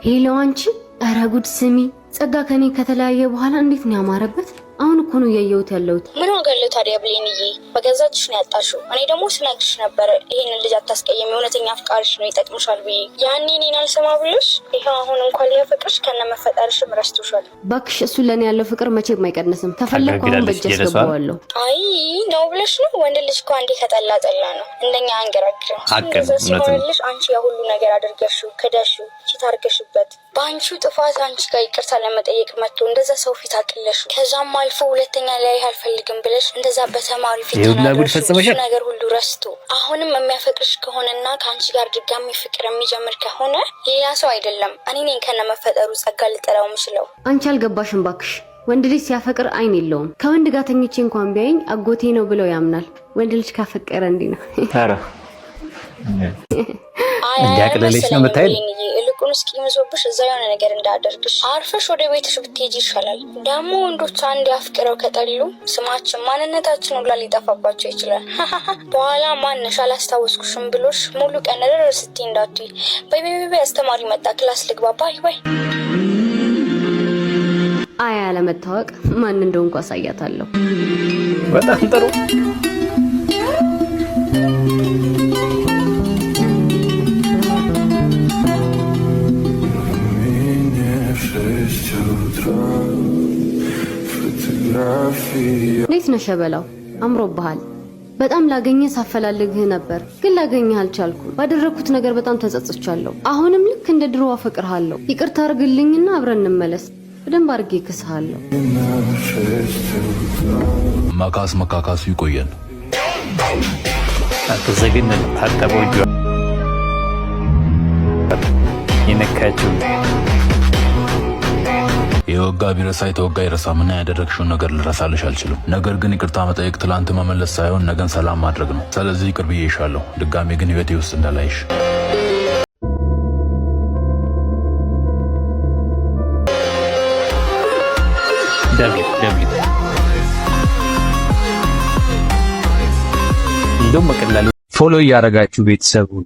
ሄሎ አንቺ፣ ኧረ ጉድ ስሚ፣ ጸጋ ከኔ ከተለያየ በኋላ እንዴት ነው ያማረበት? አሁን እኮ ነው ያየሁት ያለሁት። ምን ዋጋለው ታዲያ ብሌንዬ፣ በገዛትሽ ነው ያጣሽው። እኔ ደግሞ ስነግርሽ ነበር ይሄንን ልጅ አታስቀየም፣ የእውነተኛ አፍቃሪሽ ነው ይጠቅምሻል ብዬ። ያኔ እኔን አልሰማ ብሎሽ ይሄው አሁን እንኳን ሊያፈቅርሽ ከነመፈጠርሽም ረስቶሻል። ባክሽ እሱ ለኔ ያለው ፍቅር መቼም አይቀንስም። ተፈለኩ አሁን በእጅ አስገባዋለሁ። አይ ነው ብለሽ ነው? ወንድ ልጅ እኮ አንዴ ከጠላ ጠላ ነው፣ እንደኛ አንገራግረም። ስለዚህ አንቺ ያ ሁሉ ነገር አድርገሽው ከዳሽው ሲታርገሽበት በአንቺው ጥፋት አንቺ ጋር ይቅርታ ለመጠየቅ መጥቶ እንደዛ ሰው ፊት አቅለሽው ከዛም አልፎ ሁለተኛ ላይ አልፈልግም ብለሽ እንደዛ በተማሪ ፊት ተናግረሽ ነገር ሁሉ ረስቶ አሁንም የሚያፈቅርሽ ከሆነና ከአንቺ ጋር ድጋሚ ፍቅር የሚጀምር ከሆነ ሌላ ሰው አይደለም እኔ ነኝ ከነመፈጠሩ ጸጋ ልጠራው የምችለው። አንቺ አልገባሽም ባክሽ። ወንድ ልጅ ሲያፈቅር አይን የለውም። ከወንድ ጋር ተኝቼ እንኳን ቢያየኝ አጎቴ ነው ብለው ያምናል። ወንድ ልጅ ካፈቀረ እንዲህ ነው። ታራ እንዲያቀለለሽ ነው የምታይል። ይልቁንስ ቂምዞብሽ እዛ የሆነ ነገር እንዳደርግሽ አርፈሽ ወደ ቤትሽ ብትሄጂ ይሻላል። ደግሞ ወንዶች አንድ ያፍቅረው ከጠሉ ስማችን ማንነታችን ሁላ ሊጠፋባቸው ይችላል። በኋላ ማንሽ አላስታወስኩሽም ብሎሽ ሙሉ ቀን ረር ስትይ እንዳትይ። በይ አስተማሪ መጣ ክላስ ልግባ። ባይ ባይ። አያ ለመታወቅ ማን እንደሆንኩ አሳያታለሁ። በጣም ጥሩ። እንዴት ነህ ሸበላው? አምሮብሃል። በጣም ላገኘህ ሳፈላልግህ ነበር ግን ላገኘህ አልቻልኩም። ባደረኩት ነገር በጣም ተጸጽቻለሁ። አሁንም ልክ እንደ ድሮ አፈቅርሃለሁ። ይቅርታ አድርግልኝና አብረን እንመለስ። በደንብ አድርጌ እክስሃለሁ። ማካስ መካካሱ ይቆየን። አትዘግን ታጠበው ይነካችሁ። የወጋ ቢረሳ የተወጋ ይረሳ። ምን ያደረግሽውን ነገር ልረሳልሽ አልችልም። ነገር ግን ይቅርታ መጠየቅ ትላንት መመለስ ሳይሆን ነገን ሰላም ማድረግ ነው። ስለዚህ ይቅር ብዬሻለሁ። ድጋሜ ግን ህይወቴ ውስጥ እንዳላይሽ። እንደውም በቀላሉ ፎሎ እያደረጋችሁ ቤተሰቡን